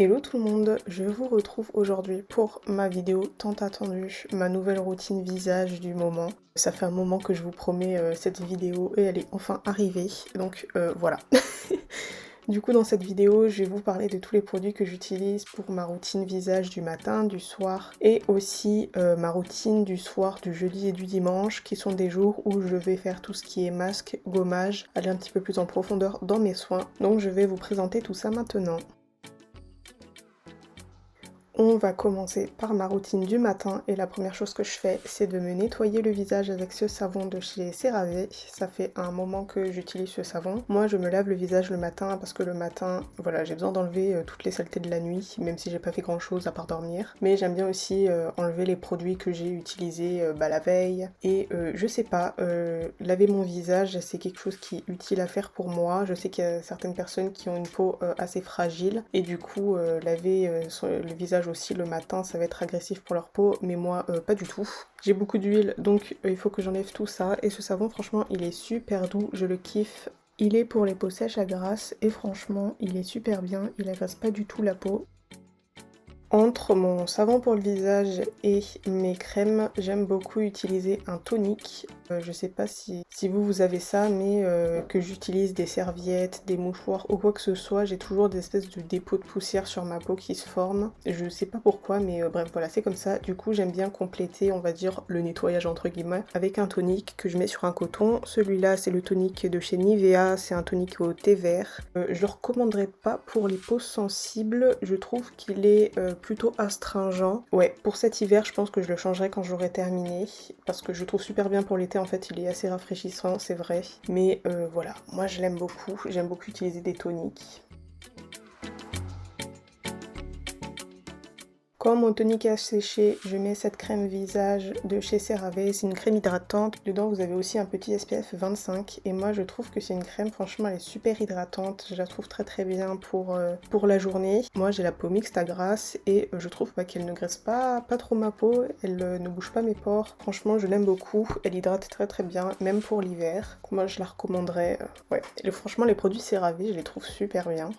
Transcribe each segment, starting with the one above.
Hello tout le monde, je vous retrouve aujourd'hui pour ma vidéo tant attendue, ma nouvelle routine visage du moment. Ça fait un moment que je vous promets cette vidéo et elle est enfin arrivée, donc voilà. Du coup dans cette vidéo, je vais vous parler de tous les produits que j'utilise pour ma routine visage du matin, du soir et aussi ma routine du soir, du jeudi et du dimanche qui sont des jours où je vais faire tout ce qui est masque, gommage, aller un petit peu plus en profondeur dans mes soins. Donc je vais vous présenter tout ça maintenant. On va commencer par ma routine du matin et la première chose que je fais c'est de me nettoyer le visage avec ce savon de chez CeraVe. Ça fait un moment que j'utilise ce savon. Moi je me lave le visage le matin parce que le matin voilà j'ai besoin d'enlever toutes les saletés de la nuit même si j'ai pas fait grand chose à part dormir. Mais j'aime bien aussi enlever les produits que j'ai utilisés la veille et je sais pas, laver mon visage c'est quelque chose qui est utile à faire pour moi. Je sais qu'il y a certaines personnes qui ont une peau assez fragile et du coup laver le visage aussi le matin ça va être agressif pour leur peau mais moi pas du tout. J'ai beaucoup d'huile donc il faut que j'enlève tout ça et ce savon franchement il est super doux, je le kiffe. Il est pour les peaux sèches à grasse et franchement il est super bien, il agresse pas du tout la peau. Entre mon savon pour le visage et mes crèmes, j'aime beaucoup utiliser un tonique. Je sais pas si vous avez ça, mais que j'utilise des serviettes, des mouchoirs ou quoi que ce soit, j'ai toujours des espèces de dépôts de poussière sur ma peau qui se forment. Je sais pas pourquoi, mais bref, voilà, c'est comme ça. Du coup, j'aime bien compléter, on va dire, le nettoyage entre guillemets avec un tonique que je mets sur un coton. Celui-là, c'est le tonique de chez Nivea, c'est un tonique au thé vert. Je le recommanderais pas pour les peaux sensibles, je trouve qu'il est plutôt astringent. Ouais, pour cet hiver, je pense que je le changerai quand j'aurai terminé, parce que je le trouve super bien pour l'été, en fait, il est assez rafraîchissant, c'est vrai. Mais voilà, moi je l'aime beaucoup, j'aime beaucoup utiliser des toniques. Quand mon tonique a séché, je mets cette crème visage de chez CeraVe, c'est une crème hydratante. Dedans vous avez aussi un petit SPF 25 et moi je trouve que c'est une crème, franchement elle est super hydratante, je la trouve très bien pour la journée. Moi j'ai la peau mixte à grasse et je trouve qu'elle ne graisse pas trop ma peau, elle ne bouge pas mes pores. Franchement je l'aime beaucoup, elle hydrate très bien, même pour l'hiver. Moi je la recommanderais. Ouais, et franchement les produits CeraVe je les trouve super bien.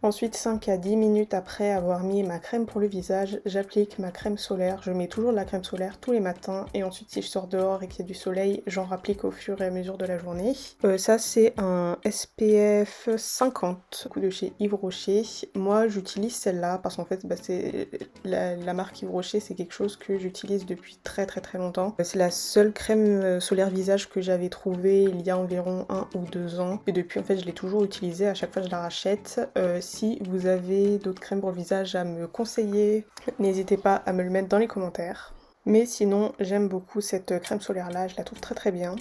Ensuite, 5 à 10 minutes après avoir mis ma crème pour le visage, j'applique ma crème solaire. Je mets toujours de la crème solaire tous les matins et ensuite si je sors dehors et qu'il y a du soleil, j'en rapplique au fur et à mesure de la journée. Ça c'est un SPF 50 de chez Yves Rocher. Moi j'utilise celle-là parce qu'en fait c'est la marque Yves Rocher, c'est quelque chose que j'utilise depuis très longtemps. C'est la seule crème solaire visage que j'avais trouvée il y a environ 1 ou 2 ans et depuis en fait je l'ai toujours utilisée, à chaque fois je la rachète. Si vous avez d'autres crèmes pour le visage à me conseiller, n'hésitez pas à me le mettre dans les commentaires. Mais sinon, j'aime beaucoup cette crème solaire là, je la trouve très bien.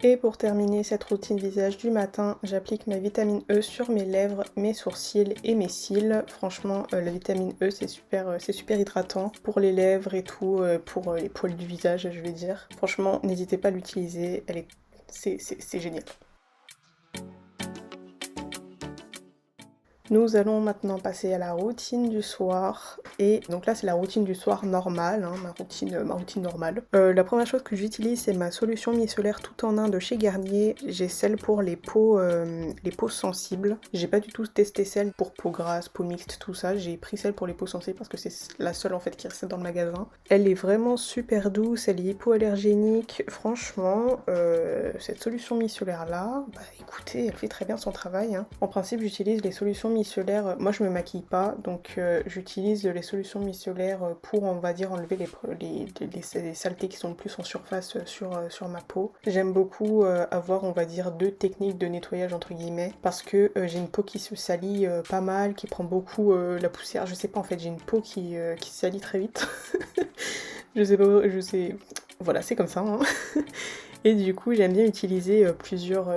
Et pour terminer cette routine visage du matin, j'applique ma vitamine E sur mes lèvres, mes sourcils et mes cils. Franchement, la vitamine E c'est super hydratant pour les lèvres et tout, pour les poils du visage je vais dire. Franchement, n'hésitez pas à l'utiliser, c'est génial. Nous allons maintenant passer à la routine du soir. Et donc là c'est la routine du soir normale, hein, ma routine normale. La première chose que j'utilise c'est ma solution micellaire tout en un de chez Garnier. J'ai celle pour les peaux sensibles. J'ai pas du tout testé celle pour peau grasse, peau mixte, tout ça. J'ai pris celle pour les peaux sensibles parce que c'est la seule en fait qui reste dans le magasin. Elle est vraiment super douce, elle est hypoallergénique. Franchement, cette solution micellaire là, bah écoutez, elle fait très bien son travail, hein. En principe j'utilise les solutions micellaires, moi je me maquille pas donc j'utilise les solutions micellaires pour on va dire enlever les saletés qui sont plus en surface sur ma peau. J'aime beaucoup avoir on va dire 2 techniques de nettoyage entre guillemets parce que j'ai une peau qui se salit pas mal, qui prend beaucoup la poussière, je sais pas en fait j'ai une peau qui se salit très vite. je sais, voilà c'est comme ça hein. Et du coup j'aime bien utiliser plusieurs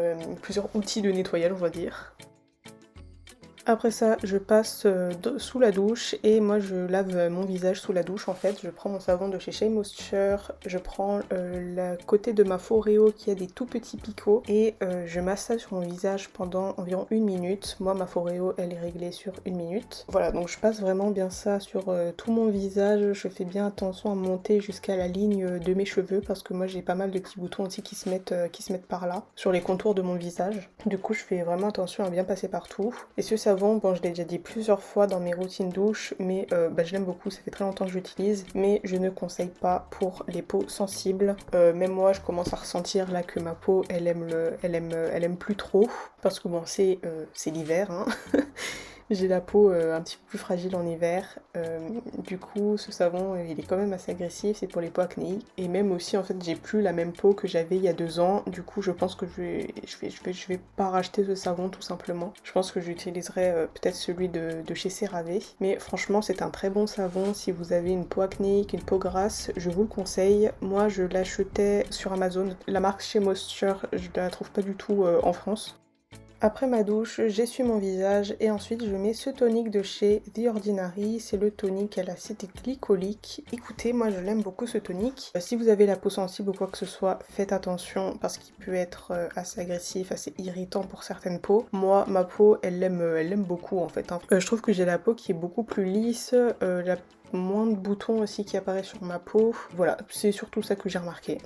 outils de nettoyage on va dire. Après ça, je passe sous la douche et moi je lave mon visage sous la douche en fait. Je prends mon savon de chez Shea Moisture, je prends le côté de ma Foreo qui a des tout petits picots et je massage sur mon visage pendant environ 1 minute. Moi ma Foreo elle est réglée sur 1 minute. Voilà donc je passe vraiment bien ça sur tout mon visage. Je fais bien attention à monter jusqu'à la ligne de mes cheveux parce que moi j'ai pas mal de petits boutons aussi qui se mettent par là sur les contours de mon visage. Du coup je fais vraiment attention à bien passer partout. Et ce savon savon, bon je l'ai déjà dit plusieurs fois dans mes routines douche, mais je l'aime beaucoup, ça fait très longtemps que je l'utilise, mais je ne conseille pas pour les peaux sensibles. Même moi je commence à ressentir là que ma peau elle aime plus trop, parce que bon c'est l'hiver hein. J'ai la peau un petit peu plus fragile en hiver, du coup ce savon il est quand même assez agressif, c'est pour les peaux acnéiques. Et même aussi en fait j'ai plus la même peau que j'avais il y a 2 ans, du coup je pense que je vais pas racheter ce savon tout simplement. Je pense que j'utiliserai peut-être celui de chez CeraVe. Mais franchement c'est un très bon savon, si vous avez une peau acnéique, une peau grasse, je vous le conseille. Moi je l'achetais sur Amazon, la marque Shea Moisture, je la trouve pas du tout en France. Après ma douche, j'essuie mon visage et ensuite je mets ce tonique de chez The Ordinary, c'est le tonique à l'acide glycolique. Écoutez, moi je l'aime beaucoup ce tonique. Si vous avez la peau sensible ou quoi que ce soit, faites attention parce qu'il peut être assez agressif, assez irritant pour certaines peaux. Moi, ma peau, elle l'aime beaucoup en fait, hein. Je trouve que j'ai la peau qui est beaucoup plus lisse, moins de boutons aussi qui apparaissent sur ma peau. Voilà, c'est surtout ça que j'ai remarqué.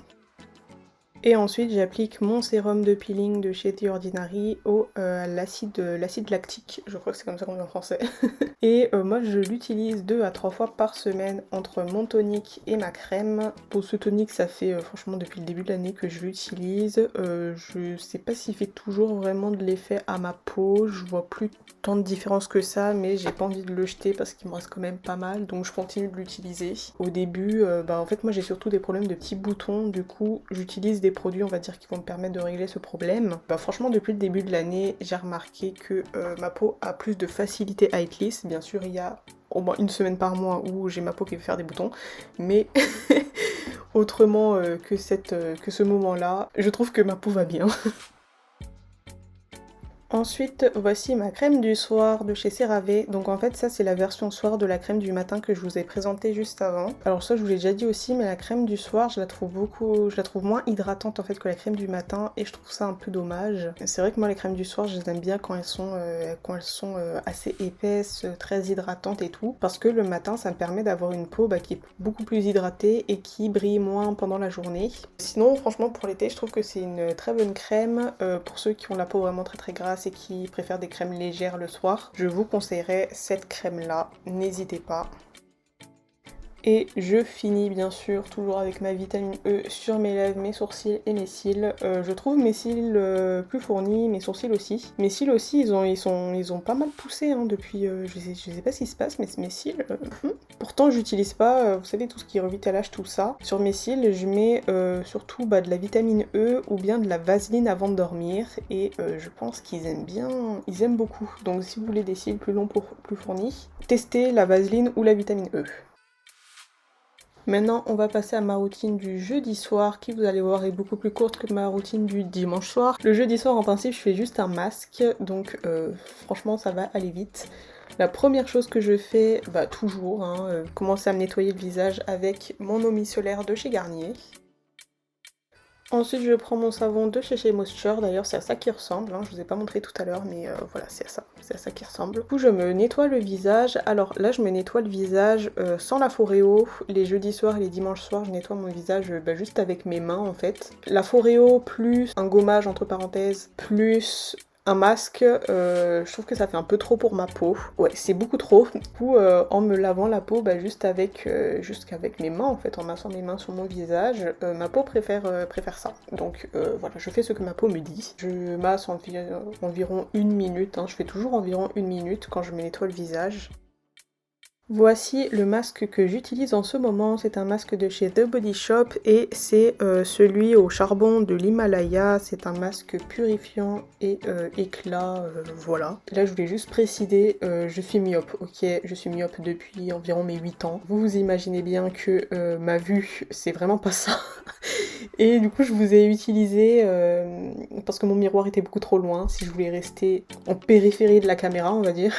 Et ensuite j'applique mon sérum de peeling de chez The Ordinary au l'acide lactique, je crois que c'est comme ça qu'on dit en français. Et moi je l'utilise 2 à 3 fois par semaine entre mon tonique et ma crème. Pour ce tonique ça fait franchement depuis le début de l'année que je l'utilise. Je sais pas s'il fait toujours vraiment de l'effet à ma peau, je vois plus tant de différence que ça, mais j'ai pas envie de le jeter parce qu'il me reste quand même pas mal, donc je continue de l'utiliser. Au début, en fait moi j'ai surtout des problèmes de petits boutons, du coup j'utilise des produits on va dire qui vont me permettre de régler ce problème. Franchement depuis le début de l'année j'ai remarqué que ma peau a plus de facilité à être lisse. Bien sûr il y a au moins une semaine par mois où j'ai ma peau qui veut faire des boutons, mais autrement que ce moment là, je trouve que ma peau va bien. Ensuite, voici ma crème du soir de chez CeraVe. Donc en fait, ça c'est la version soir de la crème du matin que je vous ai présentée juste avant. Alors ça, je vous l'ai déjà dit aussi, mais la crème du soir, je la trouve moins hydratante en fait que la crème du matin et je trouve ça un peu dommage. C'est vrai que moi, les crèmes du soir, je les aime bien quand elles sont assez épaisses, très hydratantes et tout, parce que le matin, ça me permet d'avoir une peau qui est beaucoup plus hydratée et qui brille moins pendant la journée. Sinon, franchement, pour l'été, je trouve que c'est une très bonne crème pour ceux qui ont la peau vraiment très grasse et qui préfèrent des crèmes légères le soir. Je vous conseillerais cette crème là, n'hésitez pas. Et je finis bien sûr toujours avec ma vitamine E sur mes lèvres, mes sourcils et mes cils. Je trouve mes cils plus fournis, mes sourcils aussi. Mes cils aussi, ils ont pas mal poussé hein, depuis, je sais pas ce qui se passe, mais mes cils... Pourtant j'utilise pas, vous savez, tout ce qui est revitellage, tout ça. Sur mes cils, je mets surtout de la vitamine E ou bien de la vaseline avant de dormir. Et je pense qu'ils aiment bien, ils aiment beaucoup. Donc si vous voulez des cils plus longs, plus fournis, testez la vaseline ou la vitamine E. Maintenant, on va passer à ma routine du jeudi soir qui, vous allez voir, est beaucoup plus courte que ma routine du dimanche soir. Le jeudi soir, en principe, je fais juste un masque, donc franchement, ça va aller vite. La première chose que je fais, toujours, commencer à me nettoyer le visage avec mon eau micellaire de chez Garnier. Ensuite, je prends mon savon de chez Shea Moisture, d'ailleurs c'est à ça qu'il ressemble, hein. Je vous ai pas montré tout à l'heure, mais voilà, c'est à ça qu'il ressemble. Du coup, je me nettoie le visage. Alors là, je me nettoie le visage sans la Foreo. Les jeudis soirs et les dimanches soirs, je nettoie mon visage juste avec mes mains en fait. La Foreo plus un gommage entre parenthèses, plus un masque, je trouve que ça fait un peu trop pour ma peau. Ouais, c'est beaucoup trop. Du coup, en me lavant la peau, juste avec mes mains en fait, en massant mes mains sur mon visage, ma peau préfère ça. Donc voilà, je fais ce que ma peau me dit. Je masse environ 1 minute, hein. Je fais toujours environ 1 minute quand je me nettoie le visage. Voici le masque que j'utilise en ce moment, c'est un masque de chez The Body Shop et c'est celui au charbon de l'Himalaya. C'est un masque purifiant et éclat, voilà. Là je voulais juste préciser, je suis myope, ok, je suis myope depuis environ mes 8 ans. Vous vous imaginez bien que ma vue c'est vraiment pas ça. Et du coup je vous ai utilisé parce que mon miroir était beaucoup trop loin, si je voulais rester en périphérie de la caméra on va dire.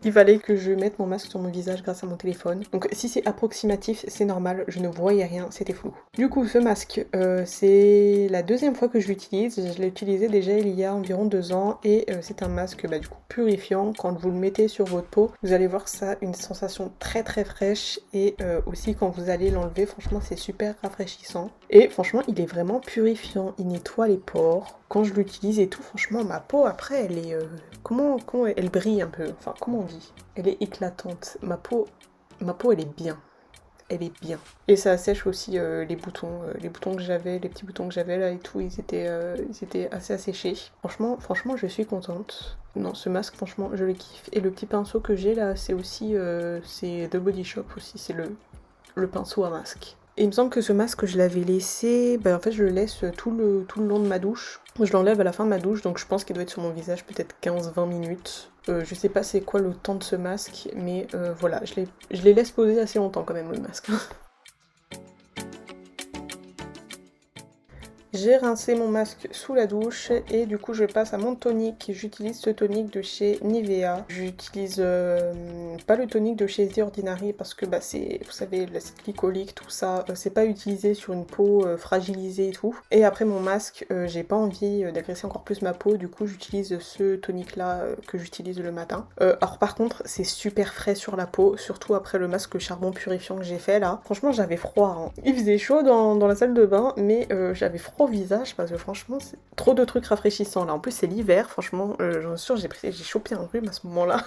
Il fallait que je mette mon masque sur mon visage grâce à mon téléphone. Donc si c'est approximatif, c'est normal, je ne voyais rien, c'était flou. Du coup, ce masque, c'est la deuxième fois que je l'utilise. Je l'ai utilisé déjà il y a environ 2 ans et c'est un masque du coup purifiant. Quand vous le mettez sur votre peau, vous allez voir que ça a une sensation très fraîche et aussi quand vous allez l'enlever, franchement c'est super rafraîchissant. Et franchement, il est vraiment purifiant, il nettoie les pores. quand je l'utilise et tout, franchement, ma peau, après, elle est... comment elle brille un peu, enfin, comment on dit? Elle est éclatante. Ma peau, elle est bien. Elle est bien. Et ça assèche aussi les boutons que j'avais, les petits boutons que j'avais là et tout, ils étaient assez asséchés. Franchement, je suis contente. Non, ce masque, franchement, je le kiffe. Et le petit pinceau que j'ai là, c'est aussi, c'est de Body Shop aussi, c'est le pinceau à masque. Et il me semble que ce masque, je l'avais laissé, en fait, je le laisse tout le long de ma douche. Je l'enlève à la fin de ma douche, donc je pense qu'il doit être sur mon visage peut-être 15-20 minutes. Je sais pas c'est quoi le temps de ce masque, mais voilà, je les laisse poser assez longtemps quand même, le masque. J'ai rincé mon masque sous la douche et du coup je passe à mon tonique. J'utilise ce tonique de chez Nivea. J'utilise pas le tonique de chez The Ordinary parce que c'est, vous savez, l'acide glycolique, tout ça, c'est pas utilisé sur une peau fragilisée et tout. Et après mon masque, j'ai pas envie d'agresser encore plus ma peau, du coup j'utilise ce tonique là que j'utilise le matin. Alors par contre c'est super frais sur la peau, surtout après le masque charbon purifiant que j'ai fait là. Franchement j'avais froid, hein. Il faisait chaud dans la salle de bain, mais j'avais froid au visage parce que franchement c'est trop de trucs rafraîchissants là. En plus c'est l'hiver, franchement j'en suis sûre j'ai chopé un rhume à ce moment là.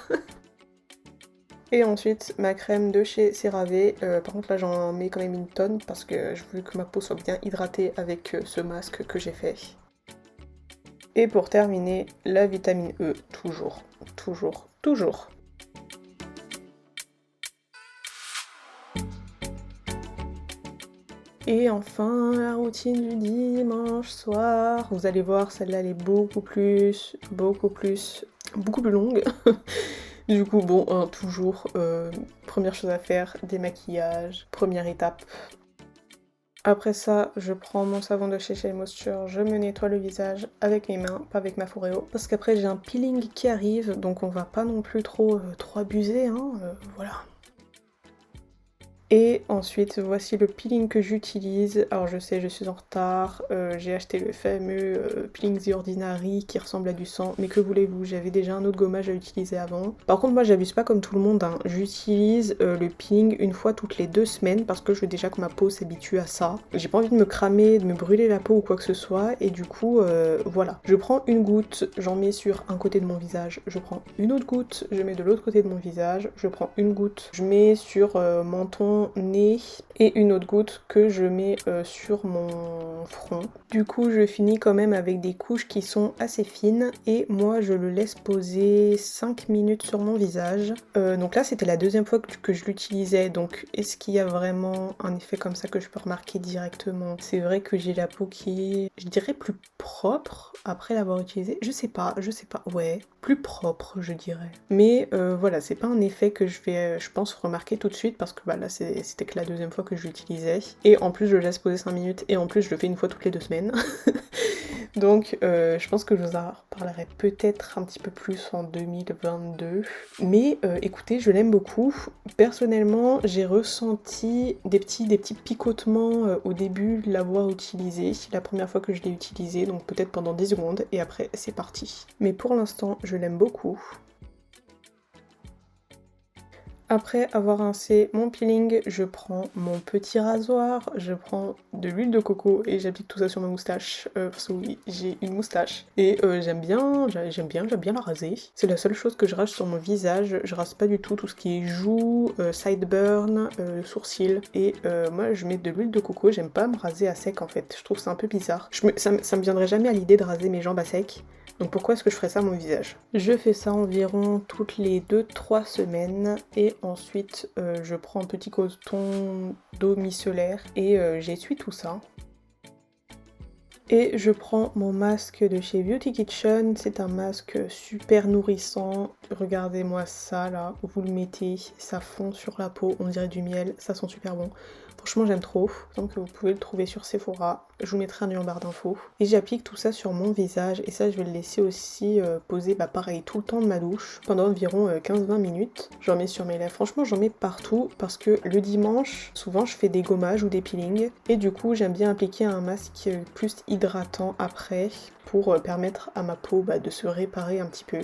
Et ensuite ma crème de chez CeraVe, par contre là j'en mets quand même une tonne parce que je veux que ma peau soit bien hydratée avec ce masque que j'ai fait. Et pour terminer, la vitamine E, toujours, toujours, toujours. Et enfin, la routine du dimanche soir. Vous allez voir, celle-là, elle est beaucoup plus longue. Du coup, bon, toujours, première chose à faire, démaquillage, première étape. Après ça, je prends mon savon de chez Shea Moisture, je me nettoie le visage avec mes mains, pas avec ma Foreo. Parce qu'après, j'ai un peeling qui arrive, donc on va pas non plus trop abuser, hein, voilà. Et ensuite, voici le peeling que j'utilise. Alors je sais, je suis en retard, j'ai acheté le fameux peeling The Ordinary qui ressemble à du sang, mais que voulez-vous, j'avais déjà un autre gommage à utiliser avant. Par contre, moi j'abuse pas comme tout le monde, hein. J'utilise le peeling une fois toutes les 2 semaines parce que je veux déjà que ma peau s'habitue à ça. J'ai pas envie de me cramer, de me brûler la peau ou quoi que ce soit, et du coup, voilà. Je prends une goutte, j'en mets sur un côté de mon visage, je prends une autre goutte, je mets de l'autre côté de mon visage, je prends une goutte, je mets sur menton, nez et une autre goutte que je mets sur mon front. Du coup je finis quand même avec des couches qui sont assez fines et moi je le laisse poser 5 minutes sur mon visage. Donc là c'était la deuxième fois que je l'utilisais, donc est-ce qu'il y a vraiment un effet comme ça que je peux remarquer directement? C'est vrai que j'ai la peau qui est, je dirais, plus propre après l'avoir utilisé. Je sais pas, ouais, plus propre je dirais. Mais voilà, c'est pas un effet que je vais, je pense, remarquer tout de suite parce que là c'était que la deuxième fois que je l'utilisais. Et en plus je le laisse poser 5 minutes et en plus je le fais une fois toutes les 2 semaines. Donc je pense que je vous en reparlerai peut-être un petit peu plus en 2022. Mais écoutez, je l'aime beaucoup. Personnellement, j'ai ressenti des petits picotements au début de l'avoir utilisé. La première fois que je l'ai utilisé, donc peut-être pendant 10 secondes et après c'est parti. Mais pour l'instant, je l'aime beaucoup. Après avoir rincé mon peeling, je prends mon petit rasoir, je prends de l'huile de coco et j'applique tout ça sur ma moustache, parce que oui, j'ai une moustache. Et j'aime bien la raser. C'est la seule chose que je rase sur mon visage, je rase pas du tout tout ce qui est joues, sideburn, sourcils. Et moi je mets de l'huile de coco, j'aime pas me raser à sec en fait, je trouve ça un peu bizarre. Ça me viendrait jamais à l'idée de raser mes jambes à sec. Donc pourquoi est-ce que je ferais ça à mon visage? Je fais ça environ toutes les 2-3 semaines et ensuite je prends un petit coton d'eau micellaire et j'essuie tout ça. Et je prends mon masque de chez Beauty Kitchen, c'est un masque super nourrissant. Regardez-moi ça là, vous le mettez, ça fond sur la peau, on dirait du miel, ça sent super bon. Franchement j'aime trop, donc vous pouvez le trouver sur Sephora, je vous mettrai un lien en barre d'infos. Et j'applique tout ça sur mon visage et ça je vais le laisser aussi poser pareil tout le temps de ma douche, pendant environ 15-20 minutes. J'en mets sur mes lèvres, franchement j'en mets partout parce que le dimanche, souvent je fais des gommages ou des peelings et du coup j'aime bien appliquer un masque plus hydratant après pour permettre à ma peau de se réparer un petit peu.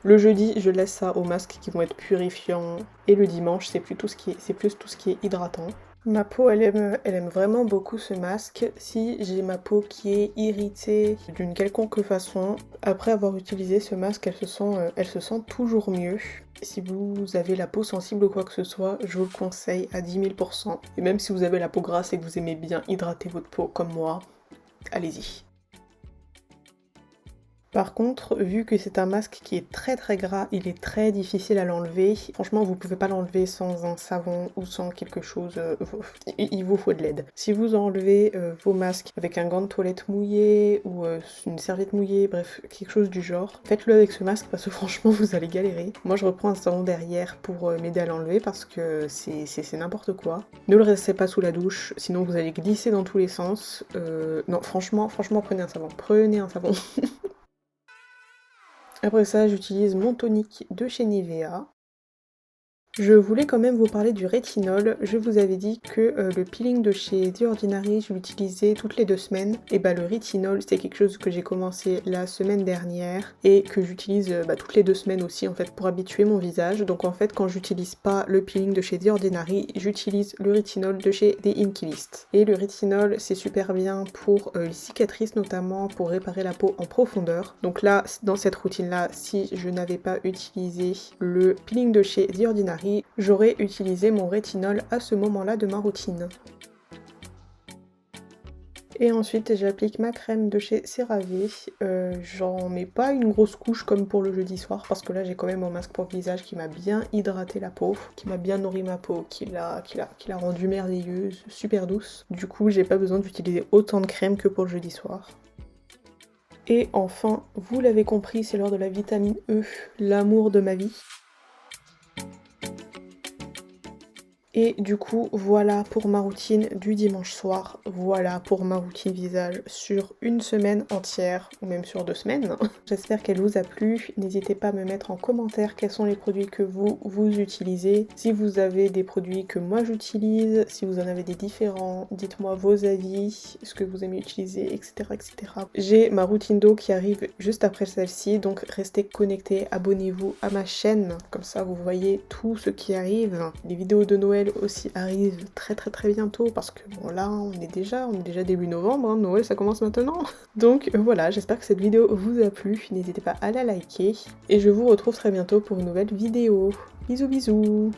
Le jeudi, je laisse ça aux masques qui vont être purifiants et le dimanche, c'est plus tout ce qui est hydratant. Ma peau, elle aime vraiment beaucoup ce masque. Si j'ai ma peau qui est irritée d'une quelconque façon, après avoir utilisé ce masque, elle se sent toujours mieux. Si vous avez la peau sensible ou quoi que ce soit, je vous le conseille à 10 000%. Et même si vous avez la peau grasse et que vous aimez bien hydrater votre peau comme moi, allez-y. Par contre, vu que c'est un masque qui est très très gras, il est très difficile à l'enlever. Franchement, vous pouvez pas l'enlever sans un savon ou sans quelque chose, il vous faut de l'aide. Si vous enlevez vos masques avec un gant de toilette mouillé ou une serviette mouillée, bref, quelque chose du genre, faites-le avec ce masque parce que franchement, vous allez galérer. Moi, je reprends un savon derrière pour m'aider à l'enlever parce que c'est n'importe quoi. Ne le restez pas sous la douche, sinon vous allez glisser dans tous les sens. Non, franchement, prenez un savon. Prenez un savon. Après ça, j'utilise mon tonique de chez Nivea. Je voulais quand même vous parler du rétinol. Je vous avais dit que le peeling de chez The Ordinary, je l'utilisais toutes les 2 semaines. Et bah le rétinol, c'est quelque chose que j'ai commencé la semaine dernière et que j'utilise toutes les 2 semaines aussi en fait pour habituer mon visage. Donc en fait, quand j'utilise pas le peeling de chez The Ordinary, j'utilise le rétinol de chez The Inkey List. Et le rétinol, c'est super bien pour les cicatrices, notamment pour réparer la peau en profondeur. Donc là, dans cette routine-là, si je n'avais pas utilisé le peeling de chez The Ordinary, j'aurais utilisé mon rétinol à ce moment-là de ma routine. Et ensuite j'applique ma crème de chez CeraVe. J'en mets pas une grosse couche comme pour le jeudi soir parce que là j'ai quand même mon masque pour visage qui m'a bien hydraté la peau, qui m'a bien nourri ma peau, qui l'a rendue merveilleuse, super douce. Du coup j'ai pas besoin d'utiliser autant de crème que pour le jeudi soir. Et enfin, vous l'avez compris, c'est l'heure de la vitamine E, l'amour de ma vie. Et du coup, voilà pour ma routine du dimanche soir. Voilà pour ma routine visage sur une semaine entière, ou même sur 2 semaines. J'espère qu'elle vous a plu. N'hésitez pas à me mettre en commentaire quels sont les produits que vous utilisez. Si vous avez des produits que moi j'utilise, si vous en avez des différents, dites-moi vos avis, ce que vous aimez utiliser, etc. etc. J'ai ma routine d'eau qui arrive juste après celle-ci, donc restez connectés, abonnez-vous à ma chaîne, comme ça vous voyez tout ce qui arrive. Les vidéos de Noël aussi arrive très très très bientôt parce que bon là on est déjà début novembre, hein, Noël ça commence maintenant. Donc voilà, j'espère que cette vidéo vous a plu, n'hésitez pas à la liker et je vous retrouve très bientôt pour une nouvelle vidéo. Bisous bisous.